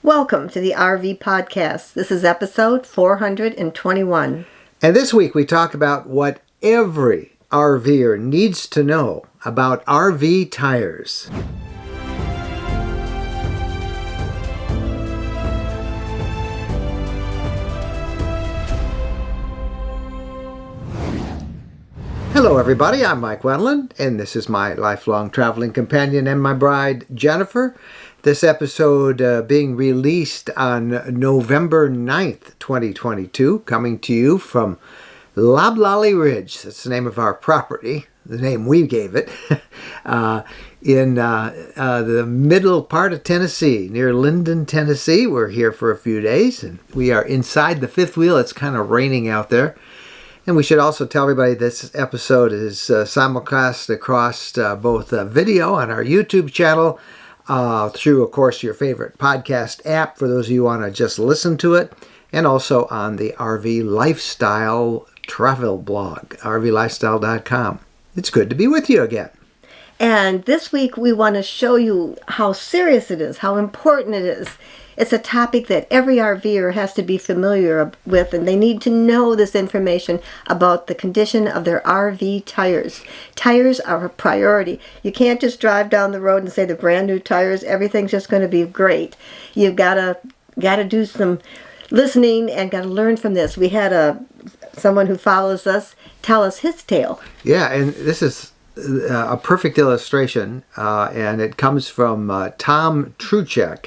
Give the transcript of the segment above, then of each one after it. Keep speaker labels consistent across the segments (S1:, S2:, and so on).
S1: Welcome to the RV Podcast. This is episode 421.
S2: And this week we talk about what every RVer needs to know about RV tires. Hello everybody, I'm Mike Wendland, and this is my lifelong traveling companion and my bride, Jennifer. This episode being released on November 9th, 2022, coming to you from Loblolly Ridge. That's the name of our property, the name we gave it, in the middle part of Tennessee, near Linden, Tennessee. We're here for a few days, and we are inside the fifth wheel. It's kind of raining out there. And we should also tell everybody this episode is simulcast across both video on our YouTube channel, through, of course, your favorite podcast app for those of you who want to just listen to it, and also on the RV Lifestyle travel blog, rvlifestyle.com. It's good to be with you again.
S1: And this week we want to show you how serious it is, how important it is. It's a topic that every RVer has to be familiar with, and they need to know this information about the condition of their RV tires. Tires are a priority. You can't just drive down the road and say the brand new tires, everything's just going to be great. You've got to do some listening and got to learn from this. We had someone who follows us tell us his tale.
S2: Yeah, and this is a perfect illustration, and it comes from Tom Truchek.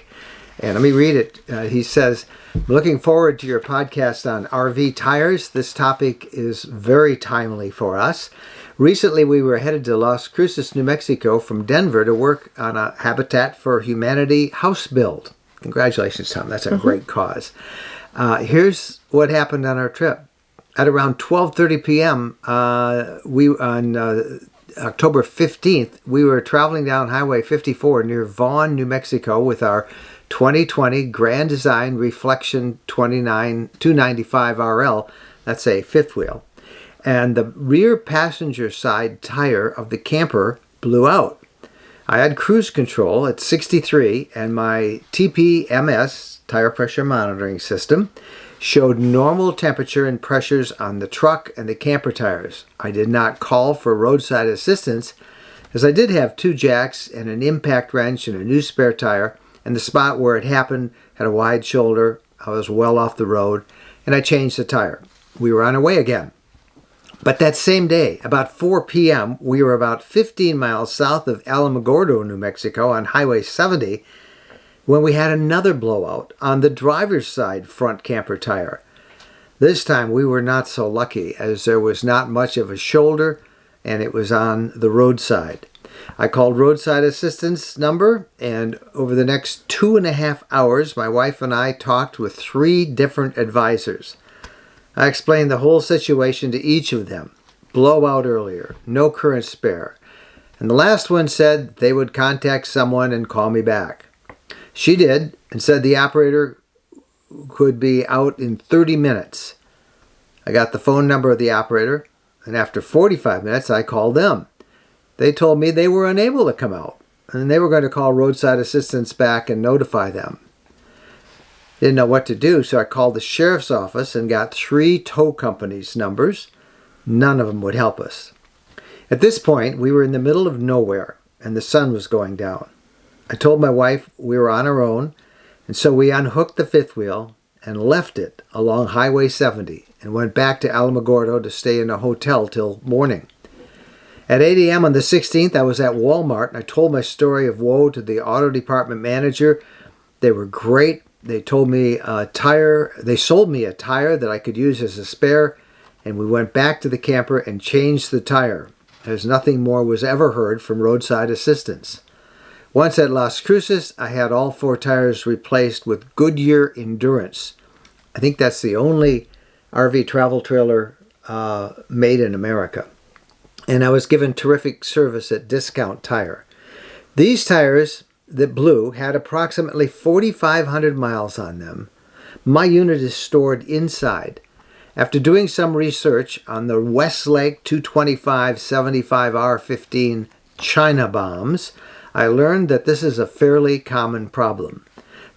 S2: And let me read it. He says, looking forward to your podcast on RV tires. This topic is very timely for us. Recently, we were headed to Las Cruces, New Mexico from Denver to work on a Habitat for Humanity house build. Congratulations, Tom. That's a great cause. Here's what happened on our trip. At around 12:30 p.m., on October 15th, we were traveling down Highway 54 near Vaughn, New Mexico with our 2020 Grand Design Reflection 295 RL, that's a fifth wheel, and the rear passenger side tire of the camper blew out. I had cruise control at 63, and my TPMS, tire pressure monitoring system, showed normal temperature and pressures on the truck and the camper tires. I did not call for roadside assistance, as I did have 2 jacks and an impact wrench and a new spare tire, and the spot where it happened had a wide shoulder. I was well off the road, and I changed the tire. We were on our way again. But that same day, about 4 p.m., we were about 15 miles south of Alamogordo, New Mexico, on Highway 70, when we had another blowout on the driver's side front camper tire. This time, we were not so lucky, as there was not much of a shoulder, and it was on the roadside. I called roadside assistance number, and over the next 2.5 hours, my wife and I talked with 3 different advisors. I explained the whole situation to each of them. Blowout earlier, no current spare. And the last one said they would contact someone and call me back. She did, and said the operator could be out in 30 minutes. I got the phone number of the operator, and after 45 minutes, I called them. They told me they were unable to come out, and they were going to call roadside assistance back and notify them. Didn't know what to do, so I called the sheriff's office and got 3 tow companies' numbers. None of them would help us. At this point, we were in the middle of nowhere, and the sun was going down. I told my wife we were on our own, and so we unhooked the fifth wheel and left it along Highway 70 and went back to Alamogordo to stay in a hotel till morning. At 8 a.m. on the 16th, I was at Walmart, and I told my story of woe to the auto department manager. They were great. They told me they sold me a tire that I could use as a spare, and we went back to the camper and changed the tire, as nothing more was ever heard from roadside assistance. Once at Las Cruces, I had all 4 tires replaced with Goodyear Endurance. I think that's the only RV travel trailer made in America. And I was given terrific service at Discount Tire. These tires that blew had approximately 4,500 miles on them. My unit is stored inside. After doing some research on the Westlake 225 75R15 China bombs, I learned that this is a fairly common problem.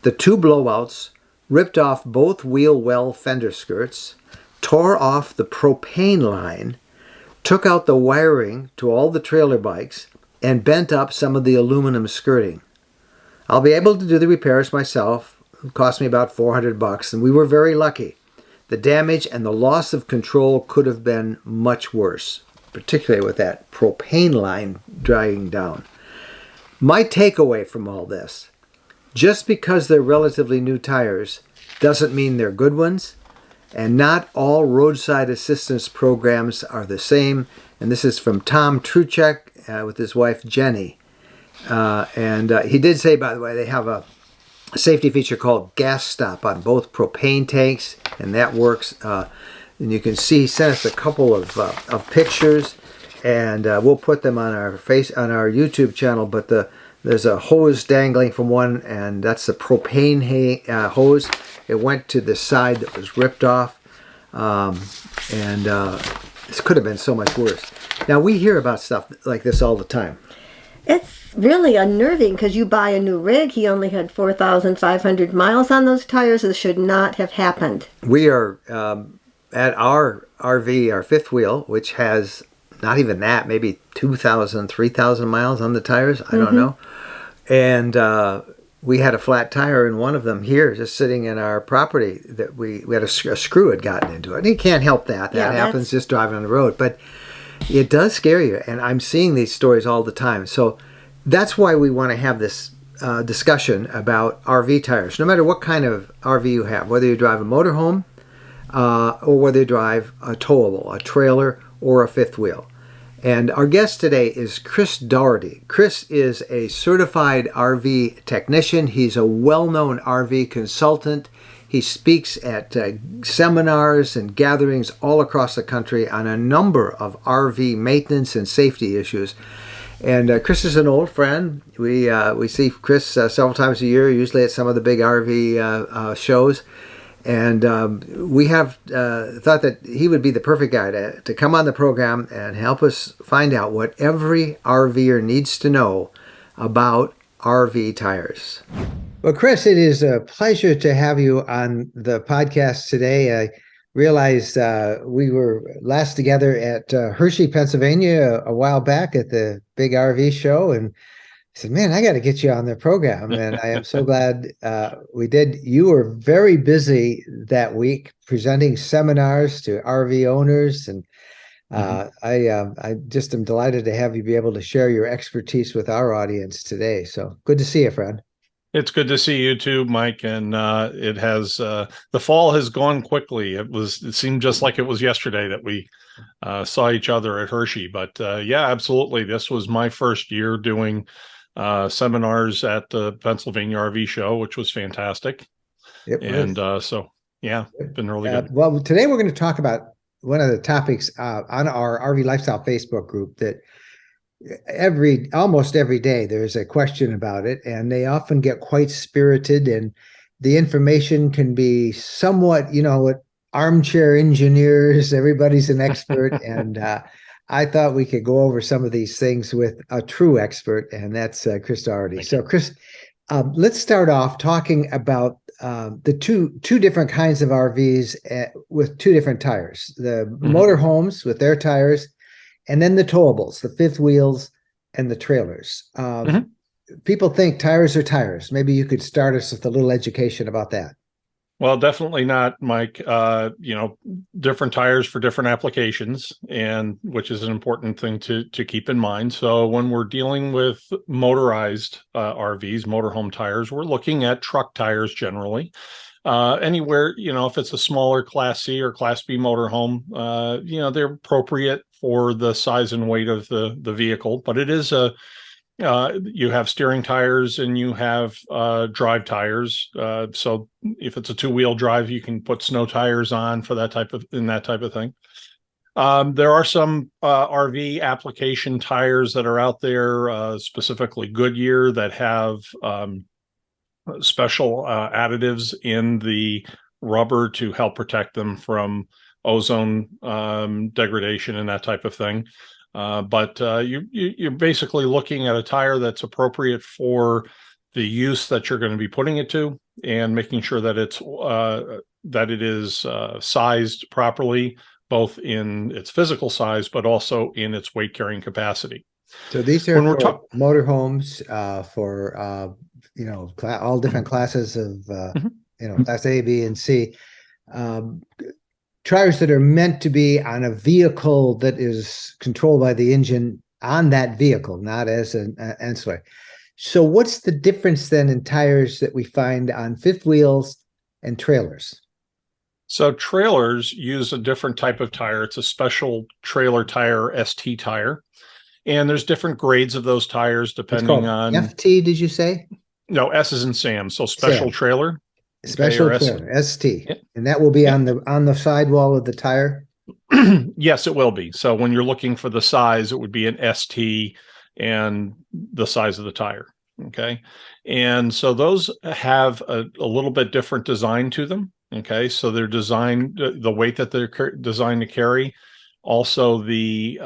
S2: The two blowouts ripped off both wheel well fender skirts, tore off the propane line, took out the wiring to all the trailer bikes, and bent up some of the aluminum skirting. I'll be able to do the repairs myself. It cost me about $400, and we were very lucky. The damage and the loss of control could have been much worse, particularly with that propane line dragging down. My takeaway from all this: just because they're relatively new tires doesn't mean they're good ones, and not all roadside assistance programs are the same. And this is from Tom Truchek with his wife Jenny. And he did say, by the way, they have a safety feature called gas stop on both propane tanks, and that works. And you can see, he sent us a couple of pictures, and we'll put them on our YouTube channel. But there's a hose dangling from one, and that's the propane hose. It went to the side that was ripped off, and this could have been so much worse. Now, we hear about stuff like this all the time.
S1: It's really unnerving because you buy a new rig. He only had 4,500 miles on those tires. This should not have happened.
S2: We are at our RV, our fifth wheel, which has not even that, maybe 2,000, 3,000 miles on the tires. I don't know. And we had a flat tire in one of them here, just sitting in our property, that we had a screw had gotten into it. And you can't help that. That happens just driving on the road. But it does scare you. And I'm seeing these stories all the time. So that's why we want to have this discussion about RV tires. No matter what kind of RV you have, whether you drive a motorhome or whether you drive a towable, a trailer, or a fifth wheel. And our guest today is Chris Daugherty. Chris is a certified RV technician. He's a well-known RV consultant. He speaks at seminars and gatherings all across the country on a number of RV maintenance and safety issues. And Chris is an old friend. We see Chris several times a year, usually at some of the big RV shows. And we have thought that he would be the perfect guy to come on the program and help us find out what every RVer needs to know about RV tires. Well, Chris, it is a pleasure to have you on the podcast today. I realized we were last together at Hershey, Pennsylvania a while back at the big RV show, and I said, man, I got to get you on the program. And I am so glad we did. You were very busy that week presenting seminars to RV owners. And I just am delighted to have you be able to share your expertise with our audience today. So good to see you, friend.
S3: It's good to see you too, Mike. And it has the fall has gone quickly. It seemed just like it was yesterday that we saw each other at Hershey. But yeah, absolutely. This was my first year doing seminars at the Pennsylvania RV show, which was fantastic. So yeah, it's been really good.
S2: Well, today we're going to talk about one of the topics on our RV Lifestyle Facebook group that almost every day there's a question about it, and they often get quite spirited, and the information can be somewhat, armchair engineers, everybody's an expert. And I thought we could go over some of these things with a true expert, and that's Chris Daugherty. So, Chris, let's start off talking about the two different kinds of RVs with two different tires: the motorhomes with their tires, and then the towables, the fifth wheels, and the trailers. People think tires are tires. Maybe you could start us with a little education about that.
S3: Well, definitely not, Mike. Different tires for different applications, and which is an important thing to keep in mind. So when we're dealing with motorized RVs, motorhome tires, we're looking at truck tires generally. Anywhere, if it's a smaller Class C or Class B motorhome, they're appropriate for the size and weight of the vehicle. But it is you have steering tires and you have drive tires. So if it's a two-wheel drive, you can put snow tires on for that type of thing. There are some RV application tires that are out there, specifically Goodyear, that have special additives in the rubber to help protect them from ozone degradation and that type of thing. But you're basically looking at a tire that's appropriate for the use that you're going to be putting it to, and making sure that it is sized properly, both in its physical size, but also in its weight carrying capacity.
S2: So these are
S3: When we're
S2: for
S3: talking,
S2: motorhomes, for all different classes of class A, B, and C. Um, Tires that are meant to be on a vehicle that is controlled by the engine on that vehicle, not as an ancillary. So what's the difference then in tires that we find on fifth wheels and trailers?
S3: So trailers use a different type of tire. It's a special trailer tire, ST tire. And there's different grades of those tires depending on
S2: FT, did you say?
S3: No, S is in Sam. So special
S2: Sam.
S3: trailer.
S2: Special trailer, ST.
S3: Yeah.
S2: And that will be on the sidewall of the tire?
S3: Yes, it will be. So when you're looking for the size, it would be an ST and the size of the tire. Okay. And so those have a little bit different design to them. Okay. So they're designed, the weight that they're designed to carry. Also, the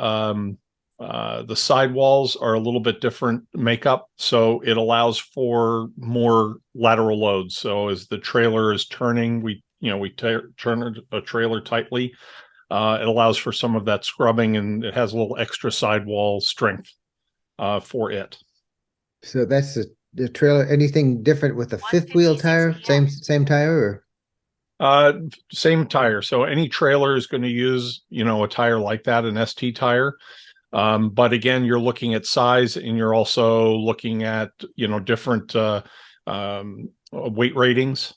S3: sidewalls are a little bit different makeup, so it allows for more lateral loads. So as the trailer is turning, we turn a trailer tightly. It allows for some of that scrubbing, and it has a little extra sidewall strength for it.
S2: So that's the trailer. Anything different with the fifth wheel tire? Same tire,
S3: or? Same tire. So any trailer is going to use, a tire like that, an ST tire. But again, you're looking at size, and you're also looking at, different weight ratings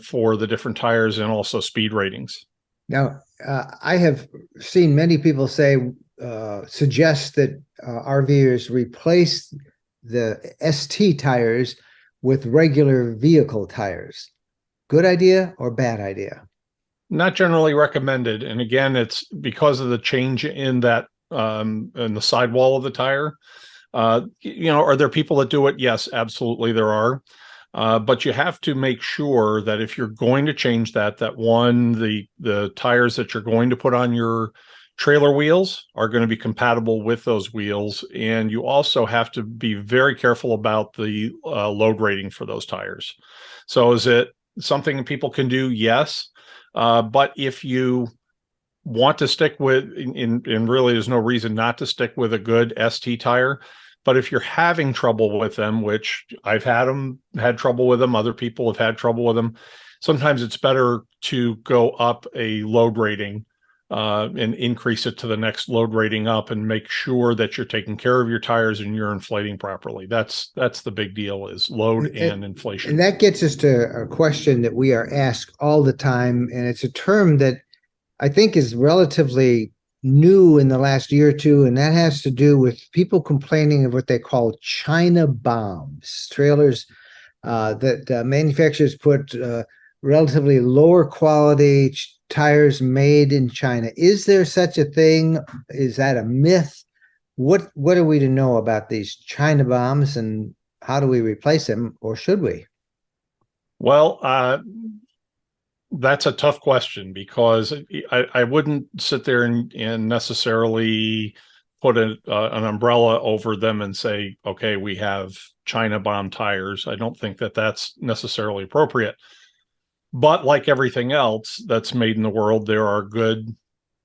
S3: for the different tires, and also speed ratings.
S2: Now, I have seen many people suggest that RVers replace the ST tires with regular vehicle tires. Good idea or bad idea?
S3: Not generally recommended. And again, it's because of the change in that in the sidewall of the tire. Are there people that do it? Yes, absolutely there are. But you have to make sure that if you're going to change that one, the tires that you're going to put on your trailer wheels are going to be compatible with those wheels. And you also have to be very careful about the load rating for those tires. So is it something people can do? Yes. But if you want to stick with, and really there's no reason not to stick with a good ST tire. But if you're having trouble with them, which I've had trouble with them, other people have had trouble with them, sometimes it's better to go up a load rating and increase it to the next load rating up, and make sure that you're taking care of your tires and you're inflating properly. That's the big deal, is load and inflation.
S2: And that gets us to a question that we are asked all the time, and it's a term that I think is relatively new in the last year or two, and that has to do with people complaining of what they call China bombs, trailers that manufacturers put relatively lower quality tires made in China. Is there such a thing? Is that a myth? What are we to know about these China bombs, and how do we replace them, or should we?
S3: Well, that's a tough question, because I wouldn't sit there and necessarily put an umbrella over them and say, okay, we have China bomb tires. I don't think that that's necessarily appropriate. But like everything else that's made in the world, there are good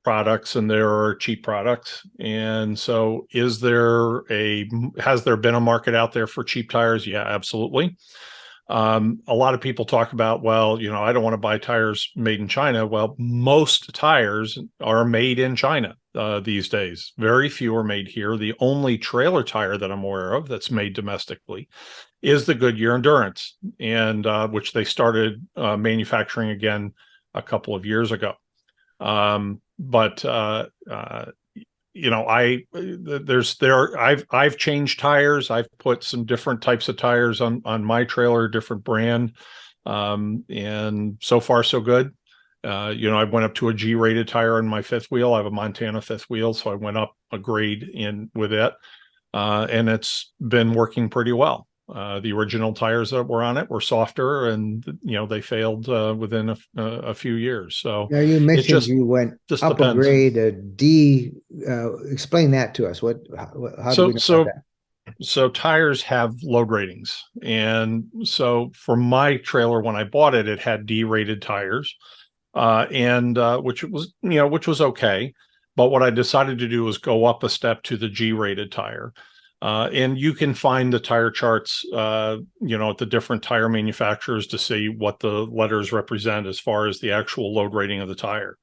S3: products and there are cheap products. And so has there been a market out there for cheap tires? Yeah, absolutely. A lot of people talk about, well, I don't want to buy tires made in China. Well, most tires are made in China these days. Very few are made here. The only trailer tire that I'm aware of that's made domestically is the Goodyear Endurance, and which they started manufacturing again a couple of years ago. I've changed tires. I've put some different types of tires on my trailer, different brand, and so far so good. I went up to a G-rated tire on my fifth wheel. I have a Montana fifth wheel, so I went up a grade in with it, and it's been working pretty well. The original tires that were on it were softer, and they failed within a few years. So
S2: now, you mentioned you went up a grade, a D. Explain that to us. How do we know about that?
S3: so tires have load ratings, and so for my trailer when I bought it, it had D-rated tires, and which was okay. But what I decided to do was go up a step to the G-rated tire. And you can find the tire charts, at the different tire manufacturers to see what the letters represent as far as the actual load rating of the tire.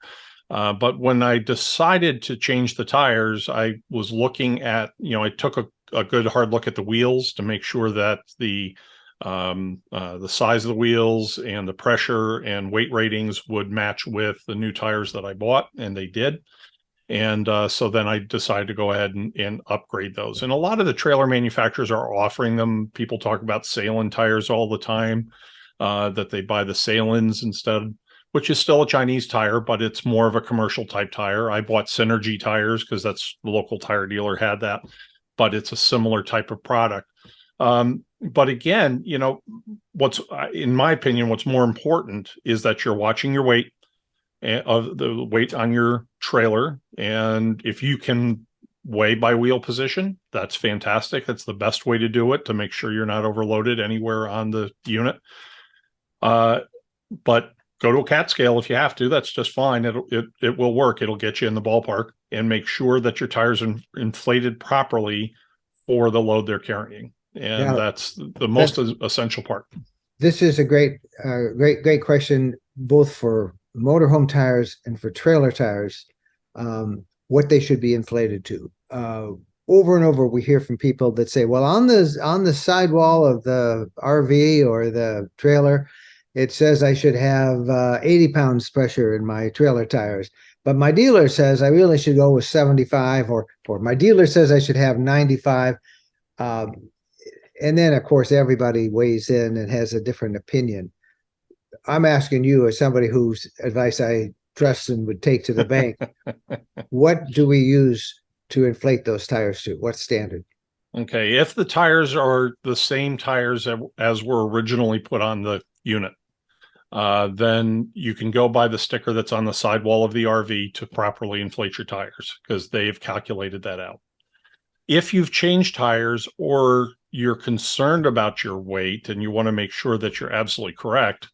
S3: But when I decided to change the tires, I was looking at, I took a good hard look at the wheels to make sure that the size of the wheels and the pressure and weight ratings would match with the new tires that I bought, and they did. And so then I decided to go ahead and upgrade those. And a lot of the trailer manufacturers are offering them. People talk about Salin tires all the time, that they buy the Salins instead, which is still a Chinese tire, but it's more of a commercial type tire. I bought Synergy tires because that's the local tire dealer had that, but it's a similar type of product. But again, in my opinion, what's more important is that you're watching your weight, of the weight on your trailer. And if you can weigh by wheel position, that's fantastic. That's the best way to do it, to make sure you're not overloaded anywhere on the unit. But go to a cat scale if you have to. That's just fine. It will work. It'll get you in the ballpark, and make sure that your tires are inflated properly for the load they're carrying. And that's the most essential part.
S2: This is a great question, both for motorhome tires and for trailer tires, what they should be inflated to. Over and over, we hear from people that say, well, on the sidewall of the RV or the trailer, it says I should have 80 pounds pressure in my trailer tires, but my dealer says I really should go with 75, or my dealer says I should have 95. And then, of course, everybody weighs in and has a different opinion. I'm asking you, as somebody whose advice I trust and would take to the bank, what do we use to inflate those tires to? What standard?
S3: Okay, if the tires are the same tires as were originally put on the unit, then you can go by the sticker that's on the sidewall of the RV to properly inflate your tires, because they've calculated that out. If you've changed tires, or you're concerned about your weight and you want to make sure that you're absolutely correct,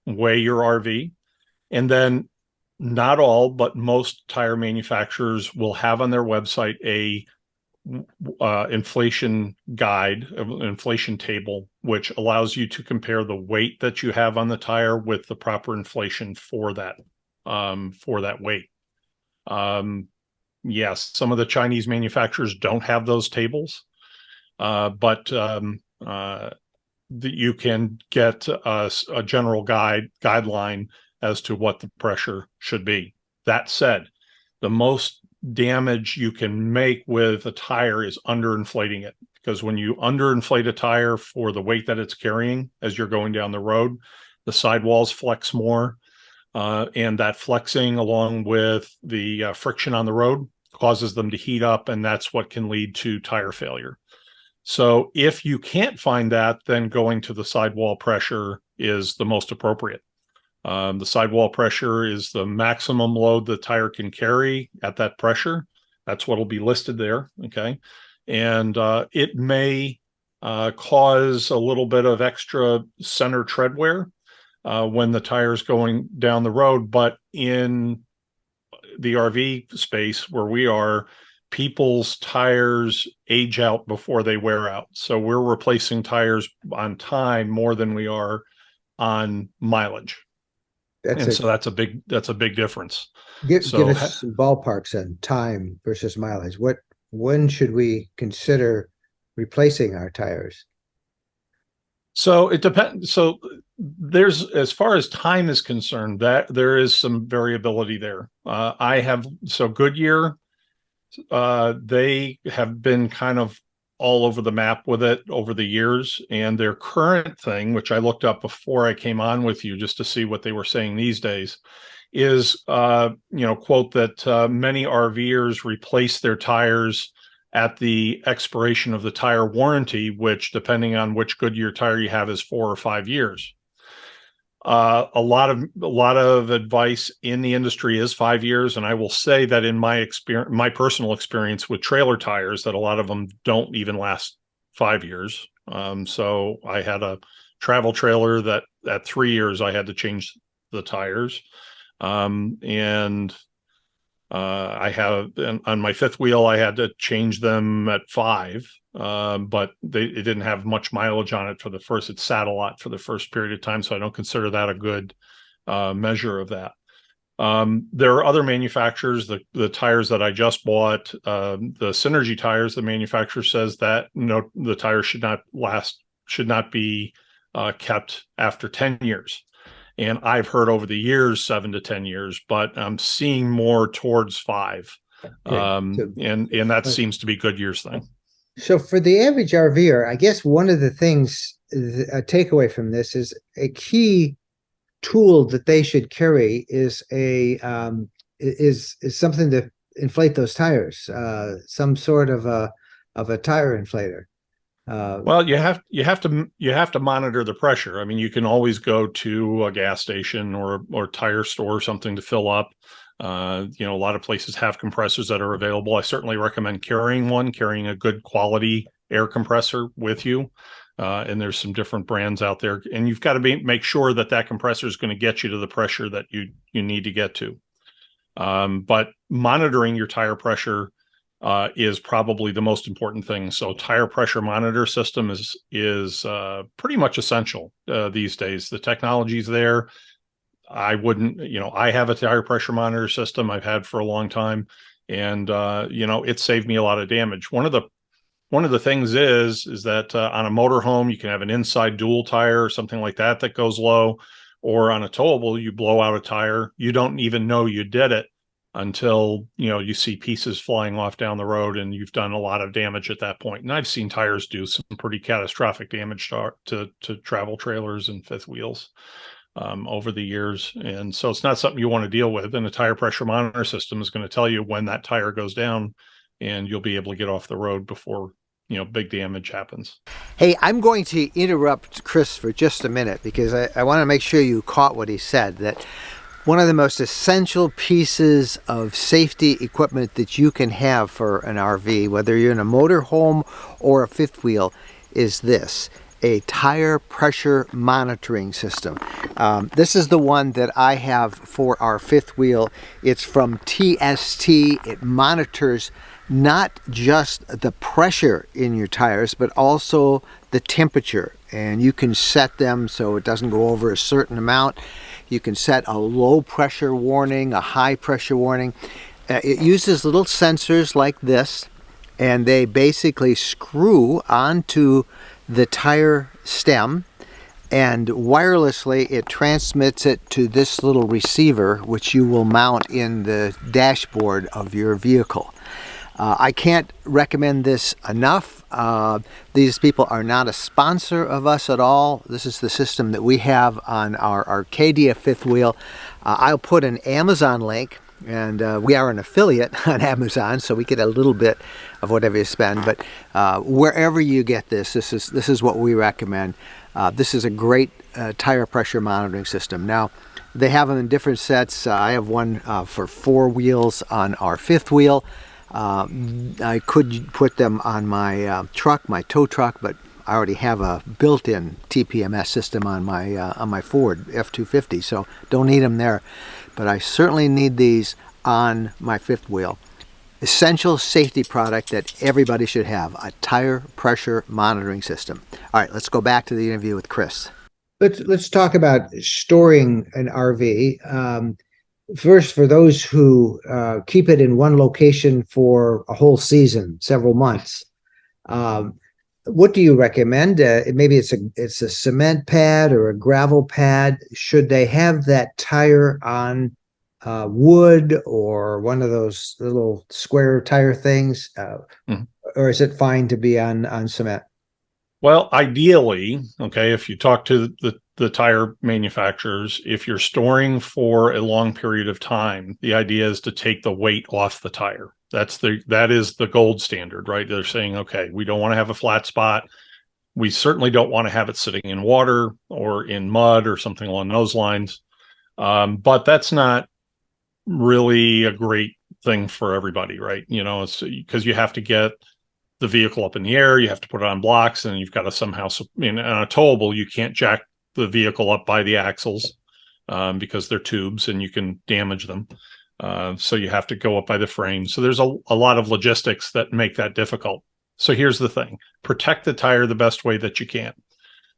S3: weigh your RV. And then not all, but most tire manufacturers will have on their website a inflation guide, inflation table, which allows you to compare the weight that you have on the tire with the proper inflation for that weight. Yes, some of the Chinese manufacturers don't have those tables, but you can get a general guideline as to what the pressure should be. That said, the most damage you can make with a tire is underinflating it, because when you underinflate a tire for the weight that it's carrying as you're going down the road, the sidewalls flex more, and that flexing, along with the friction on the road, causes them to heat up, and that's what can lead to tire failure. So if you can't find that, then going to the sidewall pressure is the most appropriate. The sidewall pressure is the maximum load the tire can carry at that pressure. That's what will be listed there. Okay. And it may cause a little bit of extra center tread wear when the tire's going down the road. But in the RV space where we are, people's tires age out before they wear out. So we're replacing tires on time more than we are on mileage. So that's a big difference.
S2: Give us some ballparks on time versus mileage. When should we consider replacing our tires?
S3: So it depends. So there's, as far as time is concerned, that there is some variability there. Goodyear, they have been kind of all over the map with it over the years, and their current thing, which I looked up before I came on with you just to see what they were saying these days, is quote that many RVers replace their tires at the expiration of the tire warranty, which, depending on which Goodyear tire you have, is 4 or 5 years. A lot of advice in the industry is 5 years, and I will say that in my personal experience with trailer tires, that a lot of them don't even last 5 years. So I had a travel trailer that at 3 years I had to change the tires. And I have on my fifth wheel, I had to change them at 5, but it didn't have much mileage on it for the first. It sat a lot for the first period of time, so I don't consider that a good measure of that. There are other manufacturers, the tires that I just bought, the Synergy tires, the manufacturer says that the tires should not be kept after 10 years. And I've heard over the years 7 to 10 years, but I'm seeing more towards 5. And that seems to be Goodyear's thing.
S2: So for the average RVer, I guess one of the things, a takeaway from this is a key tool that they should carry is something to inflate those tires, some sort of a tire inflator.
S3: Well, you have to monitor the pressure. I mean, you can always go to a gas station or tire store or something to fill up. A lot of places have compressors that are available. I certainly recommend carrying a good quality air compressor with you. And there's some different brands out there, and you've got to make sure that compressor is going to get you to the pressure that you need to get to. But monitoring your tire pressure is probably the most important thing. So tire pressure monitor system is pretty much essential these days. The technology's there. I have a tire pressure monitor system I've had for a long time, and it saved me a lot of damage. One of the things is that on a motorhome, you can have an inside dual tire or something like that goes low, or on a towable, you blow out a tire. You don't even know you did it until, you see pieces flying off down the road and you've done a lot of damage at that point. And I've seen tires do some pretty catastrophic damage to travel trailers and fifth wheels over the years. And so it's not something you want to deal with. And a tire pressure monitor system is going to tell you when that tire goes down, and you'll be able to get off the road before big damage happens.
S2: Hey, I'm going to interrupt Chris for just a minute because I want to make sure you caught what he said, that one of the most essential pieces of safety equipment that you can have for an RV, whether you're in a motorhome or a fifth wheel, is this: a tire pressure monitoring system. This is the one that I have for our fifth wheel. It's from TST. It monitors not just the pressure in your tires, but also the temperature. And you can set them so it doesn't go over a certain amount. You can set a low pressure warning, a high pressure warning. It uses little sensors like this, and they basically screw onto the tire stem, and wirelessly it transmits it to this little receiver, which you will mount in the dashboard of your vehicle. I can't recommend this enough. These people are not a sponsor of us at all. This is the system that we have on our Arcadia fifth wheel. I'll put an Amazon link, and we are an affiliate on Amazon, so we get a little bit of whatever you spend. But wherever you get this is what we recommend. This is a great tire pressure monitoring system. Now, they have them in different sets. I have one for 4 wheels on our fifth wheel. I could put them on my truck, my tow truck, but I already have a built-in TPMS system on my Ford F-250, so don't need them there. But I certainly need these on my fifth wheel. Essential safety product that everybody should have: a tire pressure monitoring system. All right, let's go back to the interview with Chris. Let's talk about storing an RV. First, for those who keep it in one location for a whole season, several months, what do you recommend? Maybe it's a cement pad or a gravel pad. Should they have that tire on wood or one of those little square tire things, or is it fine to be on cement?
S3: Well, ideally, okay, if you talk to the tire manufacturers, if you're storing for a long period of time, the idea is to take the weight off the tire. That is the gold standard, right? They're saying, okay, we don't want to have a flat spot. We certainly don't want to have it sitting in water or in mud or something along those lines. But that's not really a great thing for everybody, right? It's because you have to get the vehicle up in the air. You have to put it on blocks, and you've got to somehow, on a towable, you can't jack the vehicle up by the axles because they're tubes and you can damage them. So you have to go up by the frame. So there's a lot of logistics that make that difficult. So here's the thing: protect the tire the best way that you can.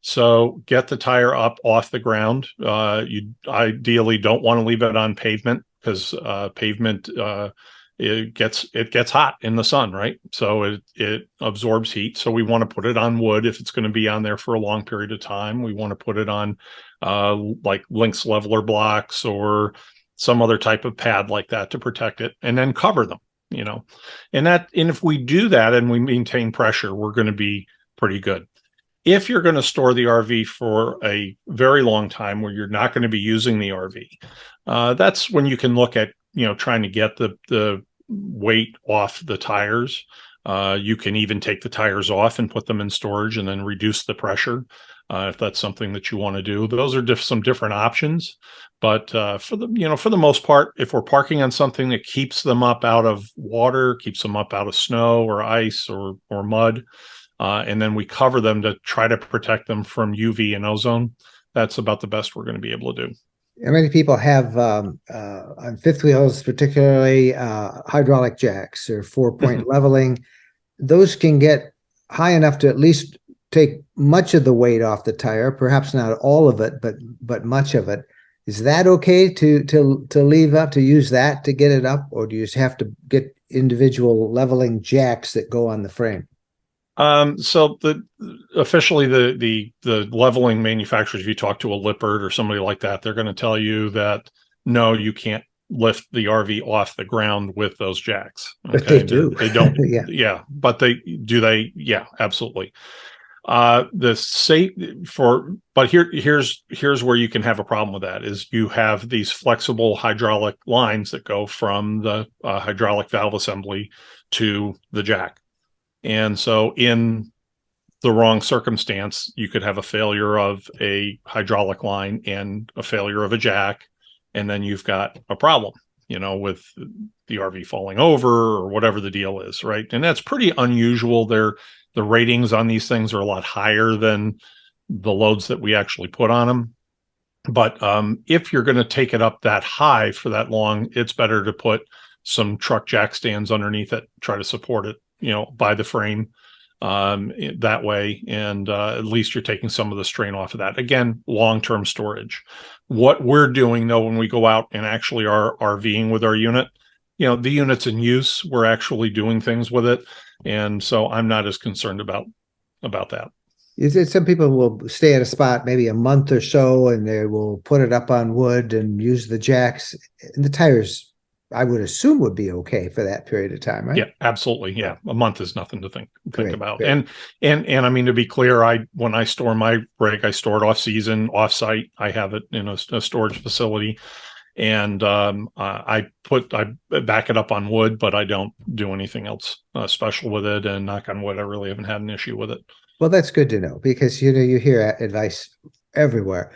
S3: So get the tire up off the ground. You ideally don't want to leave it on pavement, because pavement it gets hot in the sun, right? So it absorbs heat. So we want to put it on wood if it's going to be on there for a long period of time. We want to put it on like Lynx leveler blocks or some other type of pad like that to protect it, and then cover them. And if we do that and we maintain pressure, we're going to be pretty good. If you're going to store the RV for a very long time where you're not going to be using the RV, that's when you can look at, trying to get the weight off the tires. You can even take the tires off and put them in storage and then reduce the pressure if that's something that you want to do. Those are some different options. But for the most part, if we're parking on something that keeps them up out of water, keeps them up out of snow or ice or mud, and then we cover them to try to protect them from UV and ozone, that's about the best we're going to be able to do.
S2: Many people have on fifth wheels, particularly hydraulic jacks or 4-point leveling. Those can get high enough to at least take much of the weight off the tire, perhaps not all of it, but much of it. Is that okay to leave up, to use that to get it up, or do you just have to get individual leveling jacks that go on the frame?
S3: So officially the leveling manufacturers, if you talk to a Lippert or somebody like that, they're going to tell you that no, you can't lift the RV off the ground with those jacks. Okay?
S2: But they do.
S3: They don't.
S2: Yeah.
S3: Yeah. But they? Yeah, absolutely. But here's where you can have a problem with that is you have these flexible hydraulic lines that go from the hydraulic valve assembly to the jack. And so in the wrong circumstance, you could have a failure of a hydraulic line and a failure of a jack. And then you've got a problem, with the RV falling over or whatever the deal is, right? And that's pretty unusual. The ratings on these things are a lot higher than the loads that we actually put on them. But if you're going to take it up that high for that long, it's better to put some truck jack stands underneath it, try to support it, by the frame that way. And at least you're taking some of the strain off of that. Again, long-term storage. What we're doing, though, when we go out and actually are RVing with our unit, the unit's in use, we're actually doing things with it. And so I'm not as concerned about that.
S2: Some people will stay at a spot maybe a month or so, and they will put it up on wood and use the jacks. And the tires, I would assume, would be okay for that period of time, right?
S3: Yeah, absolutely. Yeah, a month is nothing to think about.
S2: Great.
S3: And I mean, to be clear, when I store my rig, I store it off season, off site. I have it in a storage facility. And I back it up on wood, but I don't do anything else special with it. And knock on wood, I really haven't had an issue with it.
S2: Well, that's good to know, because you hear advice everywhere.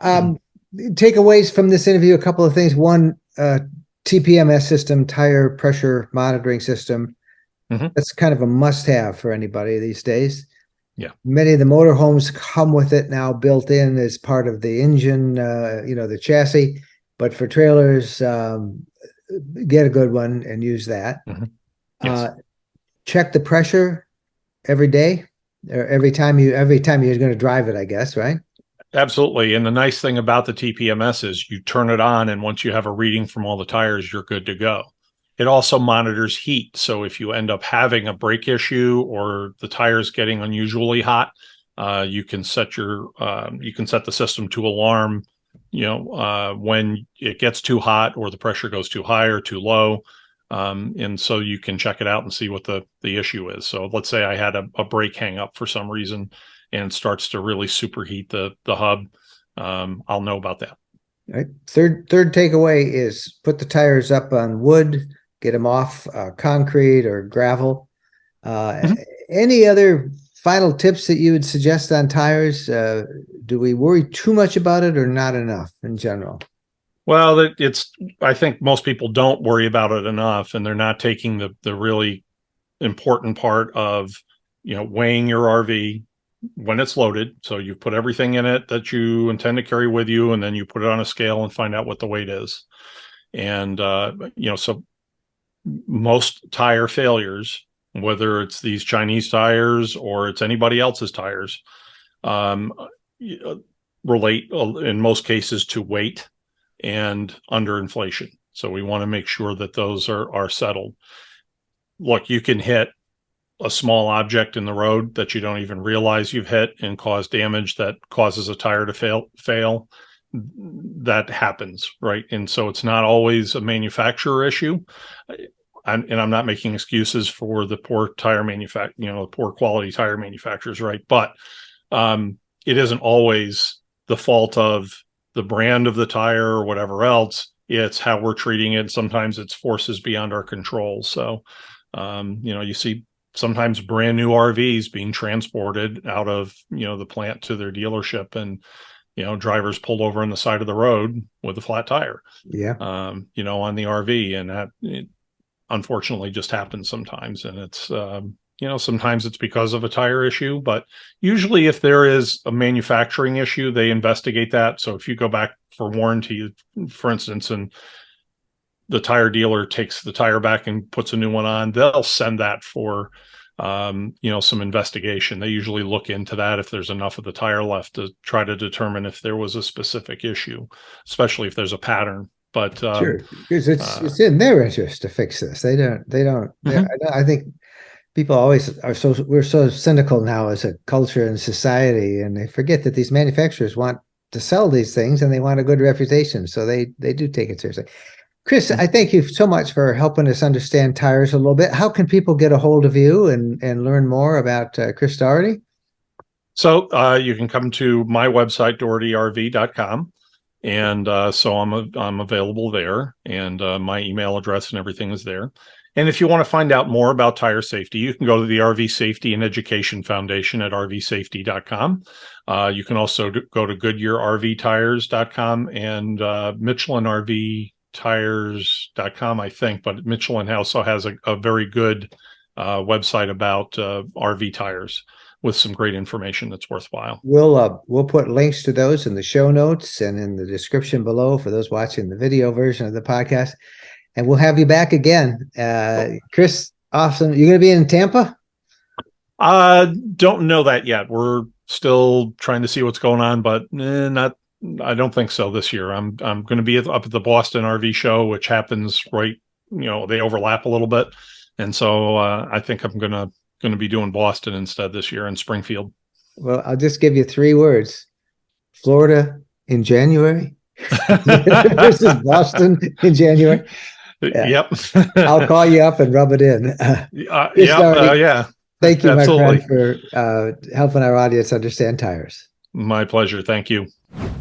S2: Takeaways from this interview: a couple of things. One, TPMS system, tire pressure monitoring system. That's kind of a must-have for anybody these days.
S3: Yeah,
S2: many of the motorhomes come with it now built in as part of the engine, the chassis. But for trailers, get a good one and use that.
S3: Yes.
S2: Check the pressure every day, or every time you're going to drive it, I guess, right?
S3: Absolutely. And the nice thing about the TPMS is you turn it on, and once you have a reading from all the tires, you're good to go. It also monitors heat. So if you end up having a brake issue or the tires getting unusually hot, you can set the system to alarm when it gets too hot or the pressure goes too high or too low. And so you can check it out and see what the issue is. So let's say I had a brake hang up for some reason and it starts to really superheat the hub. I'll know about that.
S2: All right. Third takeaway is put the tires up on wood, get them off concrete or gravel. Any other final tips that you would suggest on tires? Do we worry too much about it or not enough in general?
S3: Well, I think most people don't worry about it enough, and they're not taking the really important part of, weighing your RV when it's loaded. So you put everything in it that you intend to carry with you, and then you put it on a scale and find out what the weight is. And, so most tire failures, whether it's these Chinese tires or it's anybody else's tires, relate in most cases to weight and underinflation. So we want to make sure that those are settled. Look, you can hit a small object in the road that you don't even realize you've hit and cause damage that causes a tire to fail. That happens, right? And so it's not always a manufacturer issue. And I'm not making excuses for the poor tire the poor quality tire manufacturers, right? But it isn't always the fault of the brand of the tire or whatever else. It's how we're treating it. Sometimes it's forces beyond our control. So, you see sometimes brand new RVs being transported out of, the plant to their dealership, and, drivers pulled over on the side of the road with a flat tire, on the RV. And that unfortunately just happens sometimes. And it's, sometimes it's because of a tire issue, but usually if there is a manufacturing issue, they investigate that. So if you go back for warranty, for instance, and the tire dealer takes the tire back and puts a new one on, they'll send that for, some investigation. They usually look into that if there's enough of the tire left to try to determine if there was a specific issue, especially if there's a pattern. But
S2: sure, because it's in their interest to fix this. They don't. Mm-hmm. I think people always we're so cynical now as a culture and society, and they forget that these manufacturers want to sell these things and they want a good reputation, so they do take it seriously. Chris, I thank you so much for helping us understand tires a little bit. How can people get a hold of you and learn more about Chris Daugherty?
S3: So you can come to my website, daughertyrv.com. And so I'm available there, and my email address and everything is there. And if you want to find out more about tire safety, you can go to the RV Safety and Education Foundation at rvsafety.com. You can also go to goodyearrvtires.com and michelinrvtires.com, I think. But Michelin also has a very good website about RV tires, with some great information that's worthwhile.
S2: We'll put links to those in the show notes and in the description below for those watching the video version of the podcast. And we'll have you back again. Chris, awesome. You're going to be in Tampa?
S3: Don't know that yet. We're still trying to see what's going on, but I don't think so this year. I'm going to be up at the Boston RV show, which happens right, they overlap a little bit. And so I think I'm going to be doing Boston instead this year, in Springfield.
S2: Well, I'll just give you 3 words: Florida in January versus Boston in January.
S3: Yeah.
S2: Yep. I'll call you up and rub it in.
S3: Yeah.
S2: Thank you,
S3: absolutely,
S2: my friend, for helping our audience understand tires.
S3: My pleasure. Thank you.
S2: Well,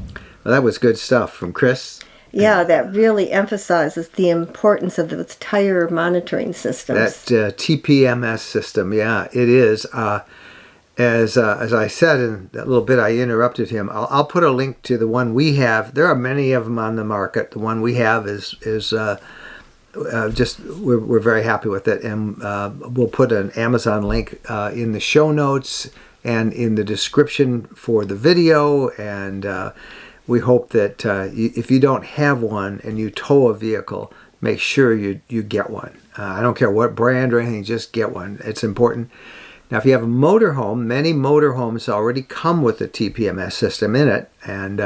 S2: that was good stuff from Chris.
S1: Yeah, that really emphasizes the importance of those tire monitoring systems.
S2: That TPMS system, yeah, it is. As I said in that little bit, I interrupted him. I'll put a link to the one we have. There are many of them on the market. The one we have is just we're very happy with it, and we'll put an Amazon link in the show notes and in the description for the video. And we hope that if you don't have one and you tow a vehicle, make sure you get one. I don't care what brand or anything, just get one. It's important. Now, if you have a motorhome, many motorhomes already come with a TPMS system in it, and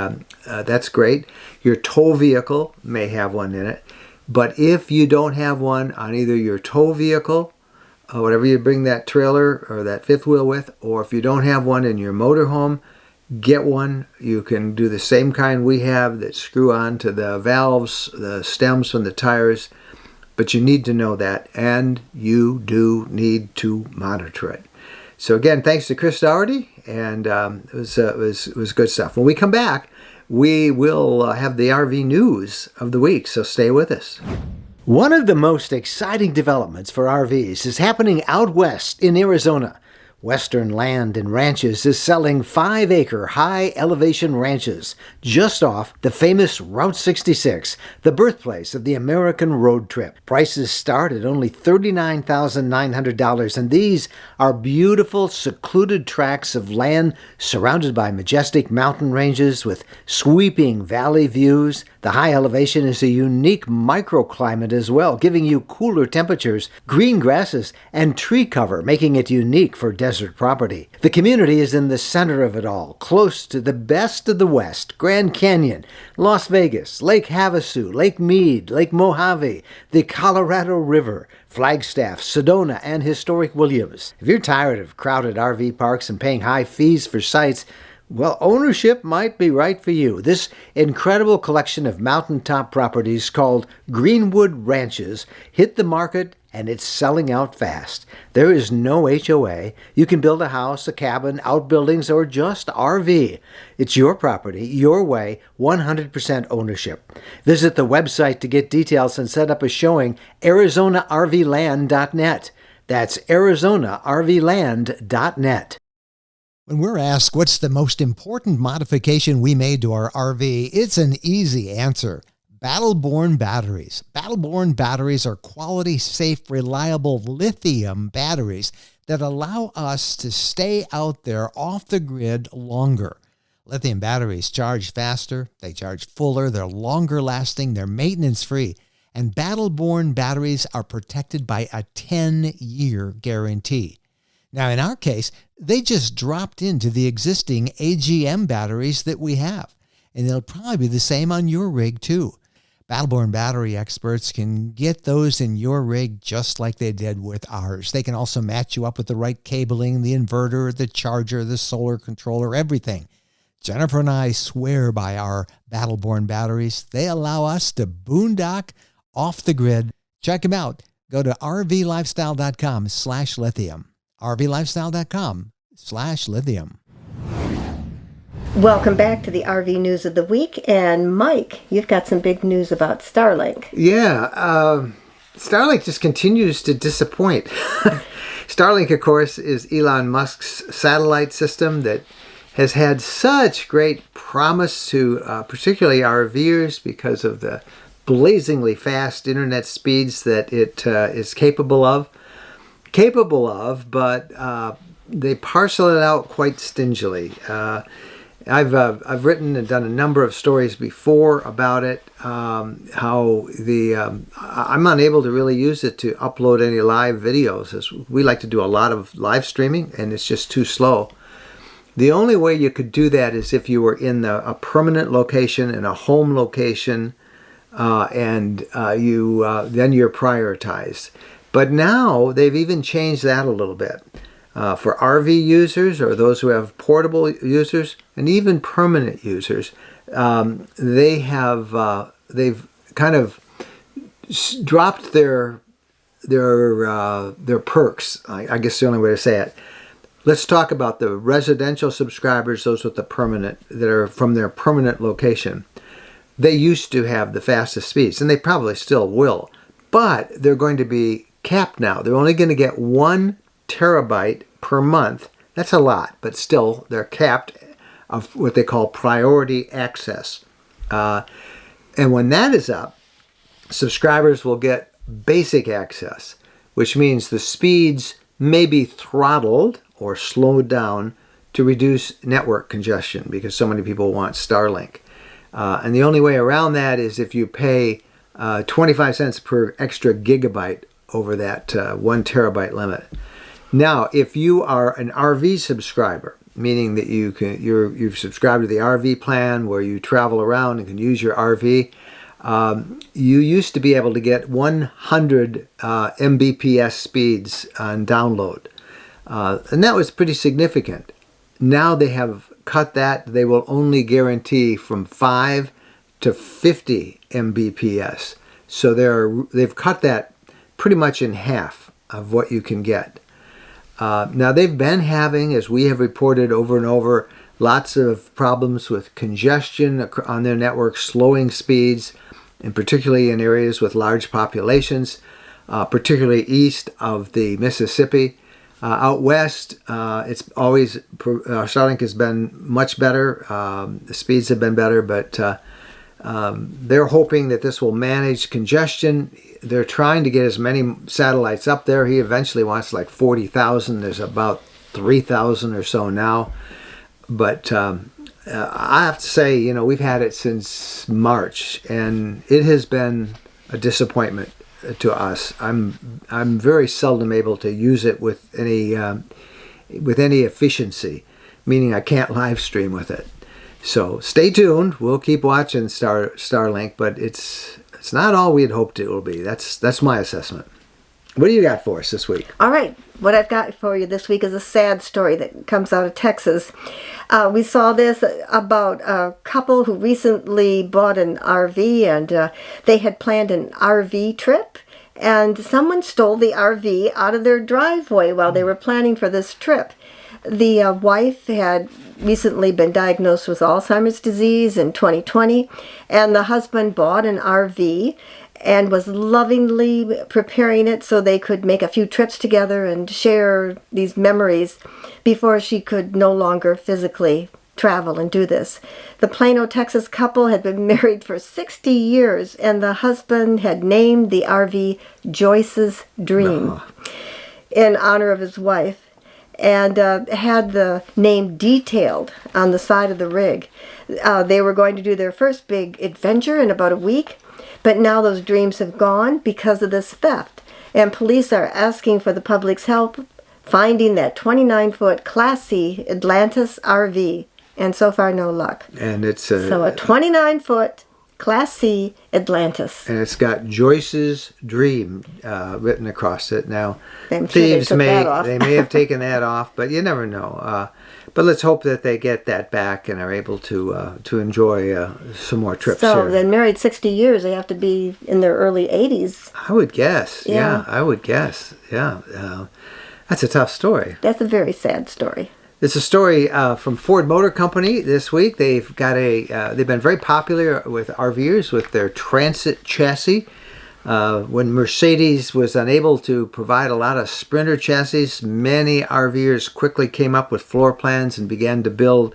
S2: that's great. Your tow vehicle may have one in it. But if you don't have one on either your tow vehicle, or whatever you bring that trailer or that fifth wheel with, or if you don't have one in your motorhome, get one. You can do the same kind we have that screw on to the valves, the stems from the tires, but you need to know that, and you do need to monitor it. So again, thanks to Chris Daugherty, and it was good stuff. When we come back, we will have the RV news of the week, so stay with us. One of the most exciting developments for RVs is happening out west in Arizona, Western Land and Ranches is selling 5-acre high-elevation ranches just off the famous Route 66, the birthplace of the American road trip. Prices start at only $39,900, and these are beautiful, secluded tracts of land surrounded by majestic mountain ranges with sweeping valley views. The high elevation is a unique microclimate as well, giving you cooler temperatures, green grasses, and tree cover, making it unique for desert property. The community is in the center of it all, close to the best of the West: Grand Canyon, Las Vegas, Lake Havasu, Lake Mead, Lake Mojave, the Colorado River, Flagstaff, Sedona, and historic Williams. If you're tired of crowded RV parks and paying high fees for sites, well, ownership might be right for you. This incredible collection of mountaintop properties called Greenwood Ranches hit the market, and it's selling out fast. There is no HOA. You can build a house, a cabin, outbuildings, or just RV. It's your property, your way, 100% ownership. Visit the website to get details and set up a showing, ArizonaRVland.net. That's ArizonaRVland.net.
S4: When we're asked what's the most important modification we made to our RV, it's an easy answer: Battle-Born batteries. Battle-Born batteries are quality, safe, reliable lithium batteries that allow us to stay out there off the grid longer. Lithium batteries charge faster, they charge fuller, they're longer lasting, they're maintenance free, and Battle-Born batteries are protected by a 10-year guarantee. Now, in our case, they just dropped into the existing AGM batteries that we have, and they'll probably be the same on your rig too. Battle-Born battery experts can get those in your rig just like they did with ours. They can also match you up with the right cabling, the inverter, the charger, the solar controller, everything. Jennifer and I swear by our Battle-Born batteries. They allow us to boondock off the grid. Check them out. Go to rvlifestyle.com/lithium. rvlifestyle.com/lithium.
S1: Welcome back to the RV News of the Week. And Mike, you've got some big news about Starlink.
S2: Yeah, Starlink just continues to disappoint. Starlink, of course, is Elon Musk's satellite system that has had such great promise to particularly RVers because of the blazingly fast internet speeds that it is capable of, but they parcel it out quite stingily. I've written and done a number of stories before about it. How I'm unable to really use it to upload any live videos, as we like to do a lot of live streaming, and it's just too slow. The only way you could do that is if you were in a permanent location, in a home location, and then you're prioritized. But now they've even changed that a little bit. For RV users or those who have portable users and even permanent users, they've kind of dropped their perks. I guess the only way to say it. Let's talk about the residential subscribers, those with the permanent, that are from their permanent location. They used to have the fastest speeds, and they probably still will, but they're going to be capped now. They're only going to get 1 terabyte per month. That's a lot, but still they're capped of what they call priority access. And when that is up, subscribers will get basic access, which means the speeds may be throttled or slowed down to reduce network congestion because so many people want Starlink. And the only way around that is if you pay 25 cents per extra gigabyte over that 1 terabyte limit. Now, if you are an RV subscriber, meaning that you've subscribed to the RV plan where you travel around and can use your RV, you used to be able to get 100 Mbps speeds on download. And that was pretty significant. Now they have cut that. They will only guarantee from 5 to 50 Mbps. So they've cut that pretty much in half of what you can get. Now they've been having, as we have reported over and over, lots of problems with congestion on their network, slowing speeds, and particularly in areas with large populations, particularly east of the Mississippi. Out west, it's always Starlink has been much better. The speeds have been better, but they're hoping that this will manage congestion. They're trying to get as many satellites up there. He eventually wants like 40,000. There's about 3,000 or so now. But I have to say, we've had it since March, and it has been a disappointment to us. I'm very seldom able to use it with any efficiency, meaning I can't live stream with it. So stay tuned. We'll keep watching Starlink, but it's not all we had hoped it will be. That's my assessment. What do you got for us this week?
S1: All right. What I've got for you this week is a sad story that comes out of Texas. We saw this about a couple who recently bought an RV, and they had planned an RV trip, and someone stole the RV out of their driveway while they were planning for this trip. The wife had recently been diagnosed with Alzheimer's disease in 2020, and the husband bought an RV and was lovingly preparing it so they could make a few trips together and share these memories before she could no longer physically travel and do this. The Plano, Texas couple had been married for 60 years, and the husband had named the RV Joyce's Dream in honor of his wife, and had the name detailed on the side of the rig. They were going to do their first big adventure in about a week, but now those dreams have gone because of this theft. And police are asking for the public's help finding that 29-foot Class C Atlantis RV. And so far, no luck.
S2: And it's
S1: so a 29-foot Class C Atlantis.
S2: And it's got Joyce's Dream written across it. Now,
S1: I'm sure
S2: thieves may have taken that
S1: off.
S2: off, but you never know. But let's hope that they get that back and are able to enjoy some more trips
S1: So
S2: here.
S1: then married 60 years, they have to be in their early 80s.
S2: I would guess.
S1: Yeah.
S2: Yeah, I would guess. Yeah. That's a tough story.
S1: That's a very sad story.
S2: It's a story from Ford Motor Company this week. They've got they've been very popular with RVers with their Transit chassis. When Mercedes was unable to provide a lot of Sprinter chassis, many RVers quickly came up with floor plans and began to build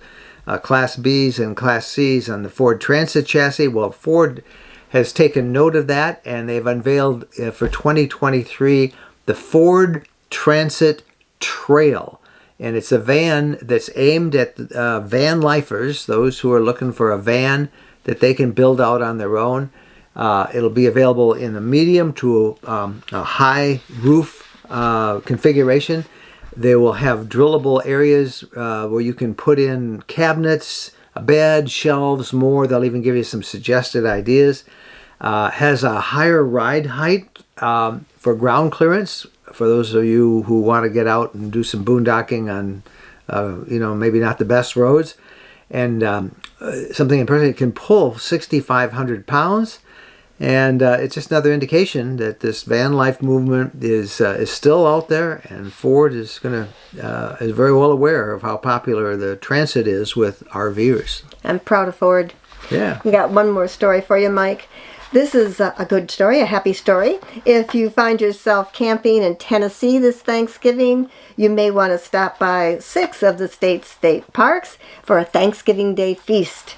S2: Class Bs and Class Cs on the Ford Transit chassis. Well, Ford has taken note of that, and they've unveiled for 2023 the Ford Transit Trail. And it's a van that's aimed at van lifers, those who are looking for a van that they can build out on their own. It'll be available in the medium to a high roof configuration. They will have drillable areas where you can put in cabinets, a bed, shelves, more. They'll even give you some suggested ideas. Has a higher ride height for ground clearance, for those of you who want to get out and do some boondocking on, maybe not the best roads. And something in particular, it can pull 6,500 pounds. And it's just another indication that this van life movement is still out there, and Ford is is very well aware of how popular the Transit is with RVers.
S1: I'm proud of Ford.
S2: Yeah.
S1: We got one more story for you, Mike. This is a good story, a happy story. If you find yourself camping in Tennessee this Thanksgiving, you may want to stop by 6 of the state's state parks for a Thanksgiving Day feast.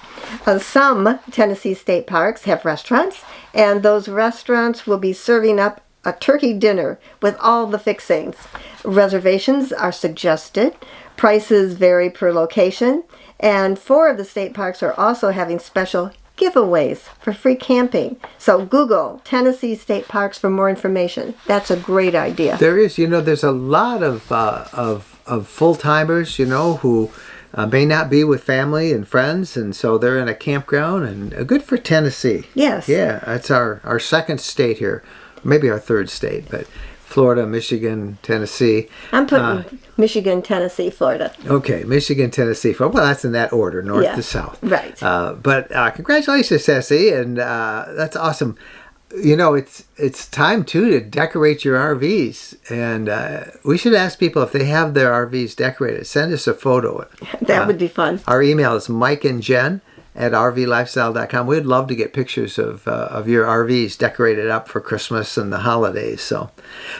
S1: Some Tennessee state parks have restaurants, and those restaurants will be serving up a turkey dinner with all the fixings. Reservations are suggested. Prices vary per location, and 4 of the state parks are also having special giveaways for free camping. So Google Tennessee State Parks for more information. That's a great idea.
S2: There is, there's a lot of full-timers, who may not be with family and friends, and so they're in a campground, and good for Tennessee.
S1: Yes.
S2: Yeah, that's our second state here, maybe our third state, but Florida, Michigan, Tennessee.
S1: I'm putting Michigan, Tennessee, Florida.
S2: Okay, Michigan, Tennessee. Well, that's in that order, north to south.
S1: Right.
S2: But congratulations, Tessie, and that's awesome. It's time, too, to decorate your RVs. And we should ask people if they have their RVs decorated. Send us a photo.
S1: That would be fun.
S2: Our email is mikeandjen at rvlifestyle.com. We'd love to get pictures of your RVs decorated up for Christmas and the holidays. So,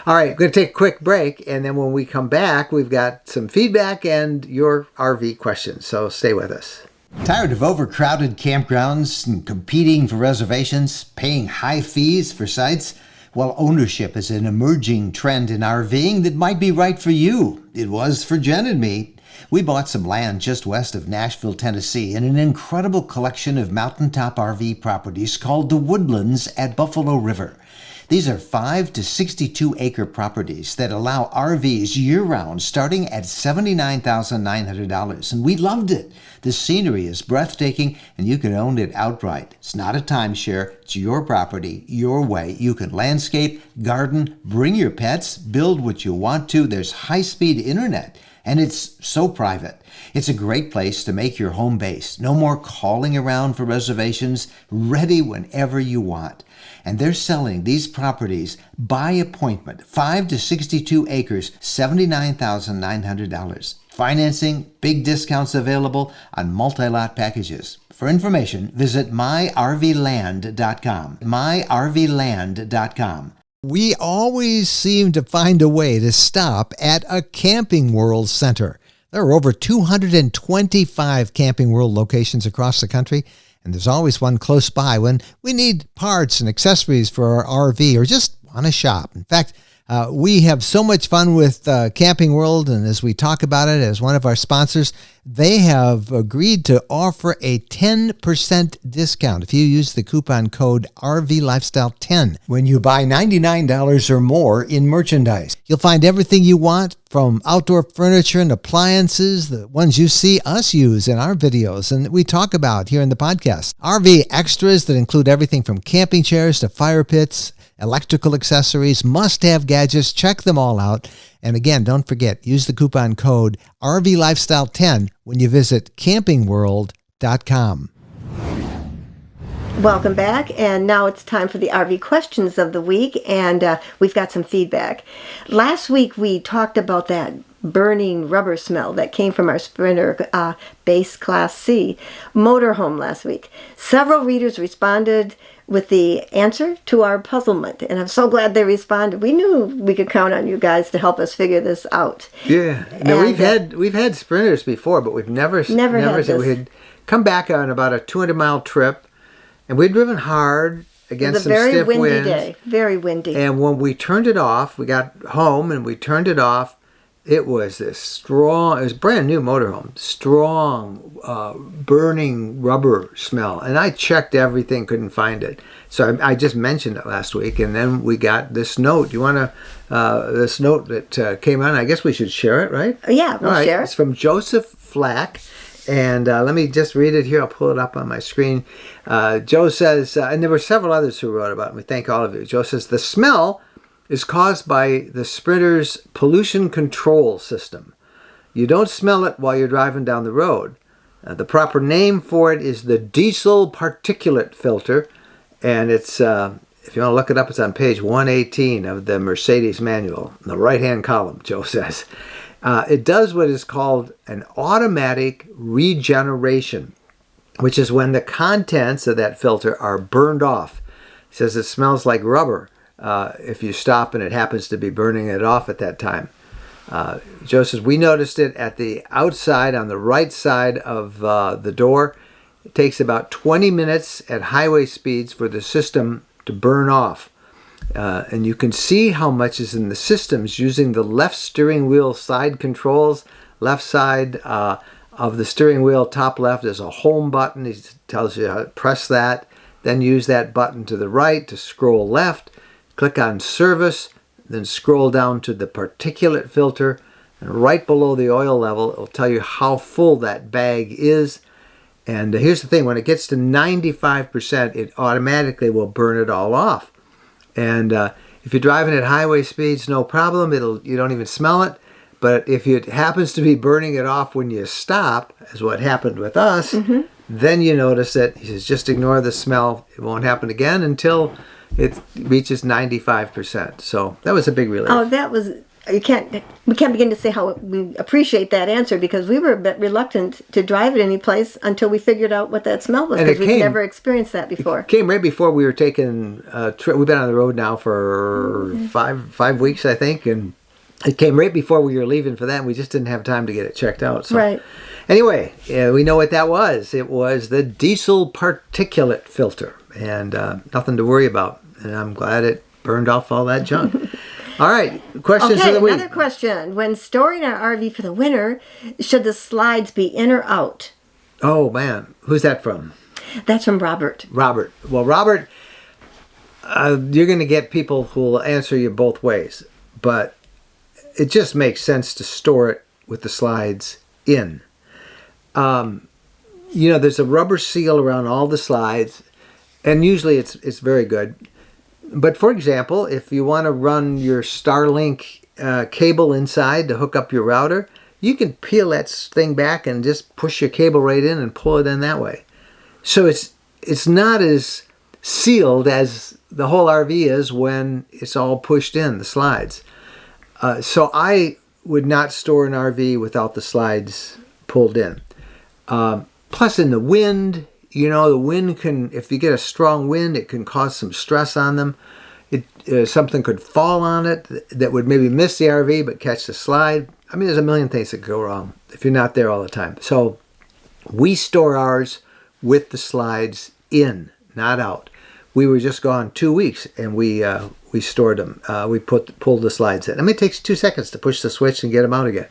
S2: all right, we're going to take a quick break, and then when we come back, we've got some feedback and your RV questions. So stay with us.
S4: Tired of overcrowded campgrounds and competing for reservations, paying high fees for sites? Well, ownership is an emerging trend in RVing that might be right for you. It was for Jen and me. We bought some land just west of Nashville, Tennessee, in an incredible collection of mountaintop RV properties called the Woodlands at Buffalo River. These are 5 to 62 acre properties that allow RVs year-round starting at $79,900, and we loved it. The scenery is breathtaking, and you can own it outright. It's not a timeshare. It's your property, your way. You can landscape, garden, bring your pets, build what you want to. There's high-speed internet, and it's so private. It's a great place to make your home base. No more calling around for reservations, ready whenever you want. And they're selling these properties by appointment, 5 to 62 acres, $79,900. Financing, big discounts available on multi-lot packages. For information, visit myrvland.com. myrvland.com. We always seem to find a way to stop at a Camping World center. There are over 225 Camping World locations across the country, and there's always one close by when we need parts and accessories for our RV or just want to shop. In fact, we have so much fun with Camping World, and as we talk about it as one of our sponsors, they have agreed to offer a 10% discount if you use the coupon code RVLifestyle10 when you buy $99 or more in merchandise. You'll find everything you want, from outdoor furniture and appliances, the ones you see us use in our videos and we talk about here in the podcast. RV extras that include everything from camping chairs to fire pits, electrical accessories, must-have gadgets. Check them all out. And again, don't forget, use the coupon code RVLifestyle10 when you visit campingworld.com.
S1: Welcome back, and now it's time for the RV questions of the week, and we've got some feedback. Last week we talked about that burning rubber smell that came from our Sprinter Base Class C motorhome last week. Several readers responded with the answer to our puzzlement, and I'm so glad they responded. We knew we could count on you guys to help us figure this out.
S2: Yeah, no, we've had Sprinters before, but we've never had this. We had come back on about a 200-mile trip, and we'd driven hard against some stiff winds.
S1: Very windy day, very windy.
S2: And when we turned it off, we got home and we turned it off. It was this strong, it was a brand new motorhome, strong, burning rubber smell. And I checked everything, couldn't find it. So I just mentioned it last week. And then we got this note. You want to, this note that came on, I guess we should share it, right?
S1: Yeah, we'll share it.
S2: It's from Joseph Flack. And let me just read it here. I'll pull it up on my screen. Joe says, and there were several others who wrote about it. We thank all of you. Joe says, the smell is caused by the Sprinter's pollution control system. You don't smell it while you're driving down the road. The proper name for it is the diesel particulate filter, and it's, if you want to look it up, it's on page 118 of the Mercedes manual, in the right-hand column, Joe says. It does what is called an automatic regeneration, which is when the contents of that filter are burned off. He says it smells like rubber. If you stop and it happens to be burning it off at that time. Joe says, we noticed it at the outside on the right side of the door. It takes about 20 minutes at highway speeds for the system to burn off. And you can see how much is in the systems using the left steering wheel side controls. Left side of the steering wheel, top left, is a home button. He tells you how to press that. Then use that button to the right to scroll left. Click on service, then scroll down to the particulate filter, and right below the oil level, it'll tell you how full that bag is. And here's the thing, when it gets to 95%, it automatically will burn it all off. And if you're driving at highway speeds, no problem, you don't even smell it. But if it happens to be burning it off when you stop, as what happened with us, then you notice it. He says, just ignore the smell. It won't happen again until it reaches 95%. So that was a big relief.
S1: Oh, that was we can't begin to say how we appreciate that answer, because we were a bit reluctant to drive it any place until we figured out what that smell was, because we've never experienced that before.
S2: It came right before we were taking a trip. We've been on the road now for five weeks, I think, and it came right before we were leaving for that, and we just didn't have time to get it checked out. So.
S1: Right.
S2: Anyway, we know what that was. It was the diesel particulate filter, and nothing to worry about. And I'm glad it burned off all that junk. All right, questions of the week.
S1: Another question. When storing our RV for the winter, should the slides be in or out?
S2: Oh, man. Who's that from?
S1: That's from Robert.
S2: Robert. Well, Robert, you're going to get people who will answer you both ways. But it just makes sense to store it with the slides in. There's a rubber seal around all the slides, and usually it's very good. But for example, if you want to run your Starlink cable inside to hook up your router, you can peel that thing back and just push your cable right in and pull it in that way. So it's not as sealed as the whole RV is when it's all pushed in, the slides. So I would not store an RV without the slides pulled in. Plus in the wind, the wind can, if you get a strong wind, it can cause some stress on them. Something could fall on it that would maybe miss the RV but catch the slide. I mean, there's a million things that go wrong if you're not there all the time. So we store ours with the slides in, not out. We were just gone 2 weeks, and we stored them. We pulled the slides in. I mean, it takes 2 seconds to push the switch and get them out again.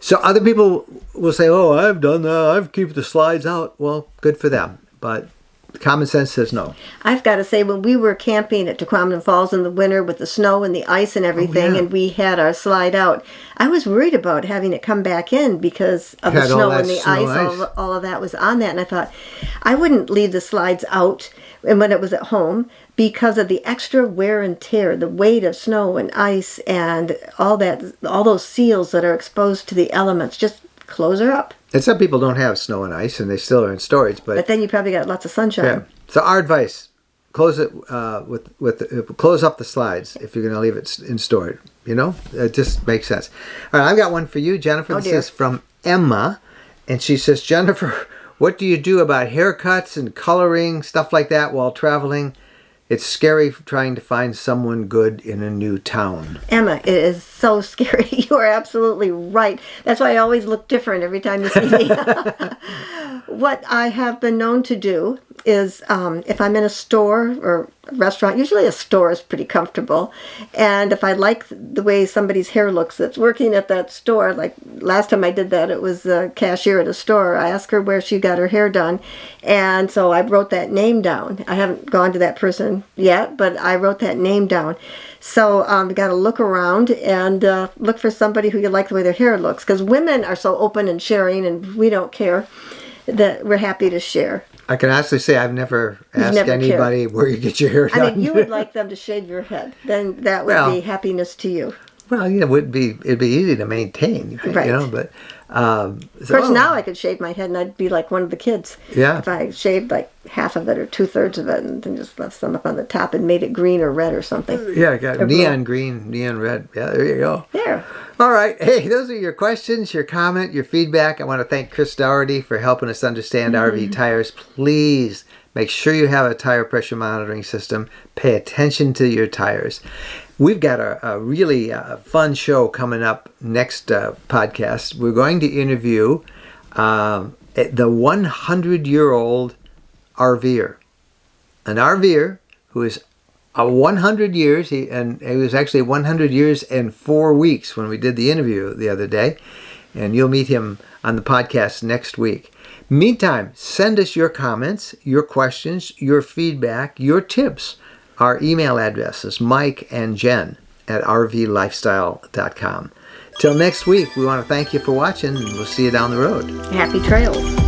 S2: So other people will say, oh, I've done that. I've kept the slides out. Well, good for them. But common sense says no.
S1: I've got to say, when we were camping at Tequamanon Falls in the winter with the snow and the ice and everything, and we had our slide out, I was worried about having it come back in because of the snow and the ice. All of that was on that. And I thought, I wouldn't leave the slides out and when it was at home, because of the extra wear and tear, the weight of snow and ice and all those seals that are exposed to the elements. Just close her up.
S2: And some people don't have snow and ice, and they still are in storage. But
S1: then you probably got lots of sunshine.
S2: Yeah. So our advice: close it close up the slides if you're going to leave it in storage. It just makes sense. All right, I've got one for you, Jennifer. This is from Emma, and she says, Jennifer, what do you do about haircuts and coloring, stuff like that, while traveling? It's scary trying to find someone good in a new town.
S1: Emma, it is so scary. You are absolutely right. That's why I always look different every time you see me. What I have been known to do is if I'm in a store or a restaurant, usually a store is pretty comfortable, and if I like the way somebody's hair looks that's working at that store, like last time I did that, it was a cashier at a store. I asked her where she got her hair done, and so I wrote that name down. I haven't gone to that person yet, but I wrote that name down. So you got to look around and look for somebody who you like the way their hair looks, because women are so open and sharing, and we don't care, that we're happy to share.
S2: I can honestly say I've never asked anybody where you get your hair done.
S1: I mean, you would like them to shave your head. Then that would be happiness to you.
S2: Well, it'd be easy to maintain,
S1: right?
S2: But
S1: of course, now I could shave my head and I'd be like one of the kids.
S2: Yeah.
S1: If I shaved like half of it or 2/3 of it and then just left some up on the top and made it green or red or something.
S2: Yeah, I got neon green, neon red. Yeah, there you go.
S1: There.
S2: All right. Hey, those are your questions, your comment, your feedback. I want to thank Chris Daugherty for helping us understand RV tires. Please make sure you have a tire pressure monitoring system. Pay attention to your tires. We've got a really fun show coming up next podcast. We're going to interview the 100-year-old RVer. An RVer who is 100 years, he was actually 100 years and 4 weeks when we did the interview the other day, and you'll meet him on the podcast next week. Meantime, send us your comments, your questions, your feedback, your tips. Our email address is mikeandjen@rvlifestyle.com. Till next week, we want to thank you for watching, and we'll see you down the road.
S1: Happy trails.